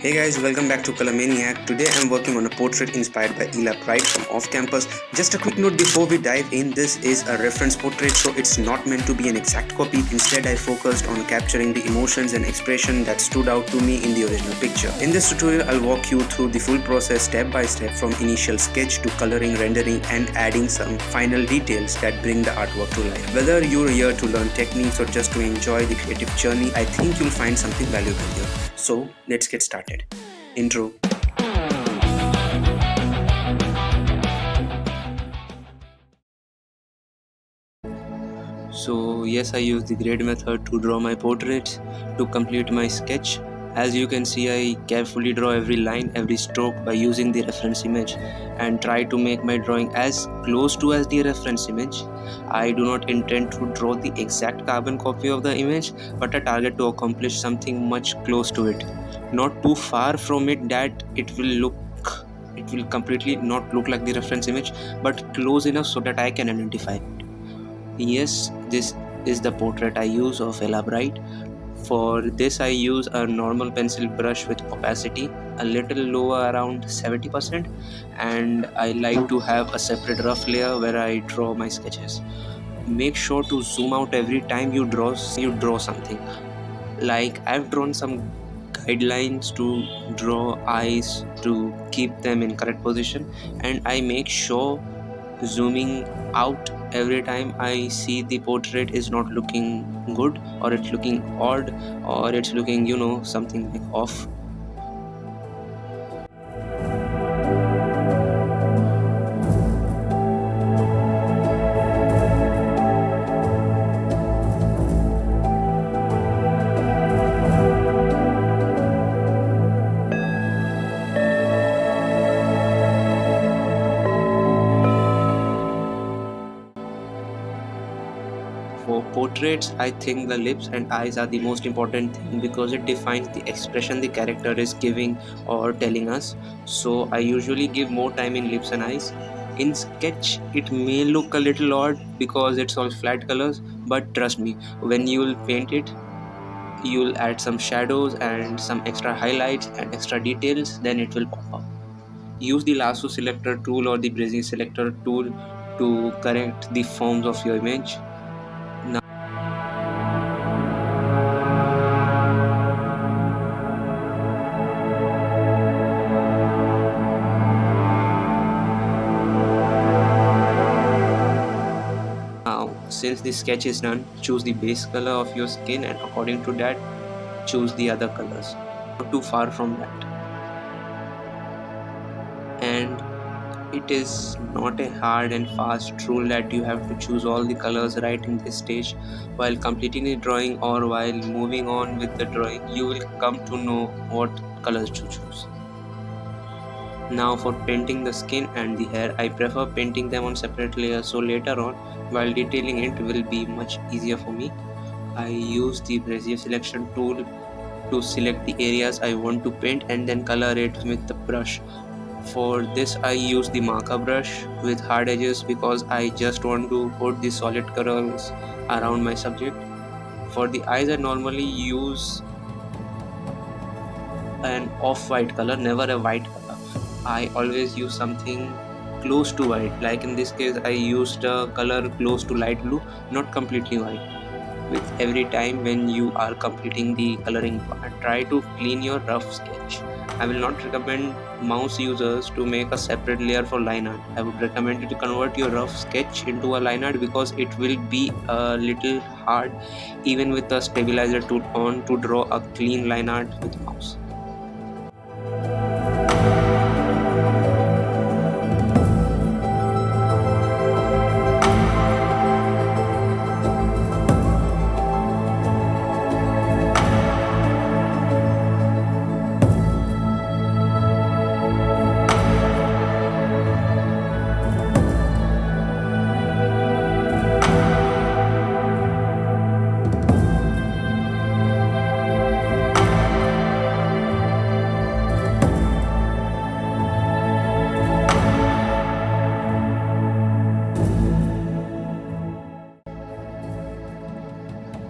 Hey guys, welcome back to Color Maniac. Today I'm working on a portrait inspired by Ela Pride from off campus. Just a quick note before we dive in, this is a reference portrait, so it's not meant to be an exact copy. Instead, I focused on capturing the emotions and expression that stood out to me in the original picture. In this tutorial, I'll walk you through the full process step by step, from initial sketch to coloring, rendering and adding some final details that bring the artwork to life. Whether you're here to learn techniques or just to enjoy the creative journey, I think you'll find something valuable here. So let's get started. Intro. So yes, I use the grade method to draw my portraits. To complete my sketch, as you can see, I carefully draw every line, every stroke by using the reference image and try to make my drawing as close to as the reference image. I do not intend to draw the exact carbon copy of the image, but I target to accomplish something much close to it. Not too far from it that it will completely not look like the reference image, but close enough so that I can identify it. Yes, this is the portrait I use of Ella Bright. For this I use a normal pencil brush with opacity a little lower, around 70%, and I like to have a separate rough layer where I draw my sketches. Make sure to zoom out every time you draw something. Like I've drawn some guidelines to draw eyes to keep them in correct position, and I make sure zooming out every time I see the portrait is not looking good, or it's looking odd, or it's looking something like off. For portraits, I think the lips and eyes are the most important thing because it defines the expression the character is giving or telling us. So I usually give more time in lips and eyes. In sketch, it may look a little odd because it's all flat colors, but trust me, when you'll paint it, you'll add some shadows and some extra highlights and extra details, then it will pop up. Use the lasso selector tool or the Bezier selector tool to correct the forms of your image. Now, since the sketch is done, choose the base color of your skin and according to that, choose the other colors. Not too far from that. And it is not a hard and fast rule that you have to choose all the colors right in this stage. While completing the drawing or while moving on with the drawing, you will come to know what colors to choose. Now for painting the skin and the hair, I prefer painting them on separate layers, so later on while detailing it will be much easier for me. I use the Bezier selection tool to select the areas I want to paint and then color it with the brush. For this I use the marker brush with hard edges because I just want to put the solid colors around my subject. For the eyes I normally use an off-white color, never a white color. I always use something close to white. Like in this case I used a color close to light blue, not completely white. With every time when you are completing the coloring part, try to clean your rough sketch. I will not recommend mouse users to make a separate layer for line art. I would recommend you to convert your rough sketch into a line art because it will be a little hard even with the stabilizer tool on to draw a clean line art with mouse.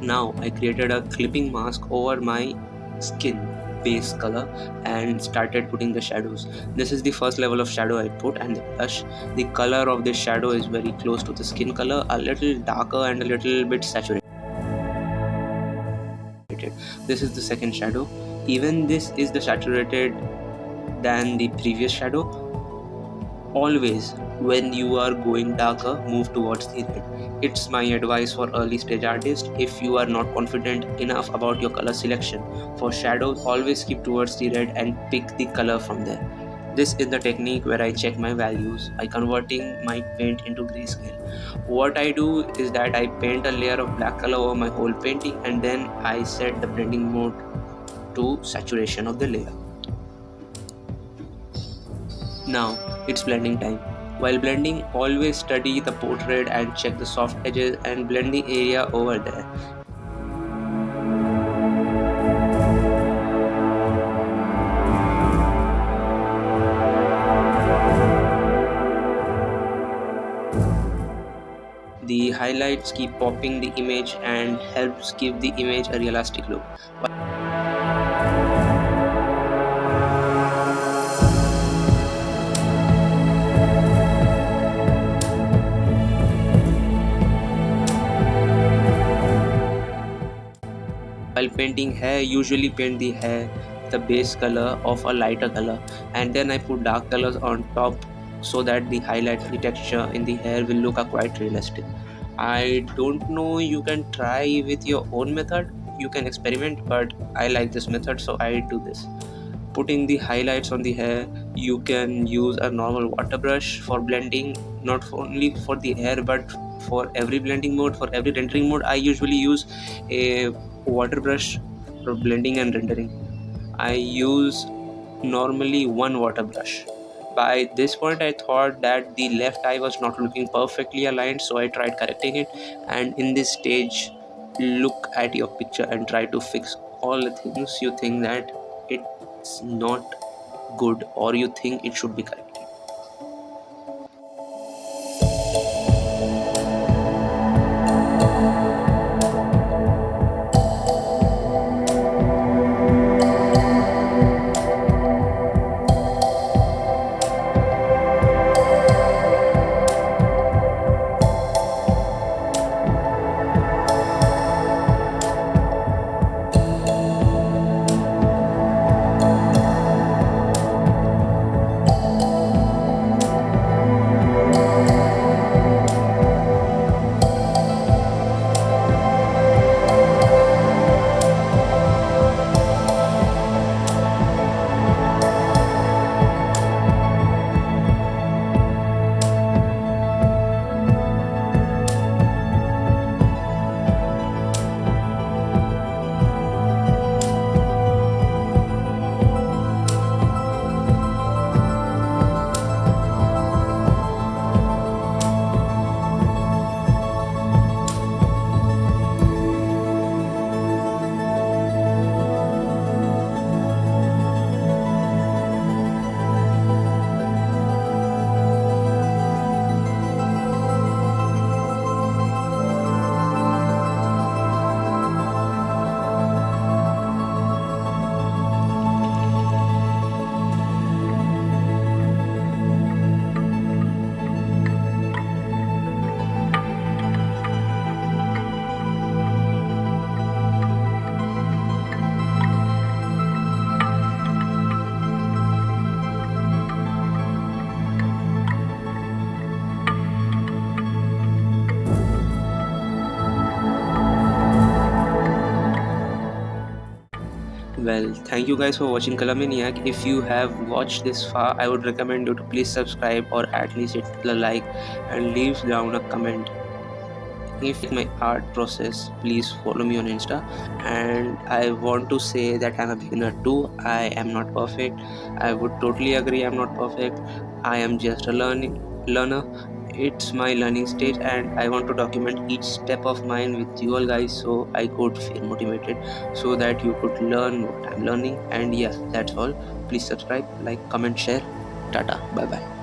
Now I created a clipping mask over my skin base color and started putting the shadows. This is the first level of shadow I put, and the blush. The color of this shadow is very close to the skin color, a little darker and a little bit saturated. This is the second shadow. Even this is the saturated than the previous shadow. Always, when you are going darker, move towards the red. It's my advice for early stage artists. If you are not confident enough about your color selection for shadows, always keep towards the red and pick the color from there. This is the technique where I check my values by converting my paint into grayscale. What I do is that I paint a layer of black color over my whole painting, and then I set the blending mode to saturation of the layer. Now it's blending time. While blending, always study the portrait and check the soft edges and blending area over there. The highlights keep popping the image and helps give the image a realistic look. While painting hair, usually paint the hair the base color of a lighter color, and then I put dark colors on top so that the highlight, the texture in the hair will look quite realistic. I don't know, you can try with your own method, you can experiment, but I like this method, so I do this. Putting the highlights on the hair, you can use a normal water brush for blending, not only for the hair but for every blending mode. For every rendering mode, I usually use a water brush for blending and rendering. I use normally one water brush. By this point, I thought that the left eye was not looking perfectly aligned, so I tried correcting it. And in this stage, look at your picture and try to fix all the things you think that it's not good or you think it should be corrected. Well, thank you guys for watching Color Maniac. If you have watched this far, I would recommend you to please subscribe or at least hit the like and leave down a comment. If you like my art process, please follow me on Insta. And I want to say that I'm a beginner too. I am not perfect. I would totally agree I'm not perfect. I am just a learner. It's my learning stage, and I want to document each step of mine with you all guys, so I could feel motivated, so that you could learn what I'm learning. And yeah, that's all. Please subscribe, like, comment, share. Tata, bye bye.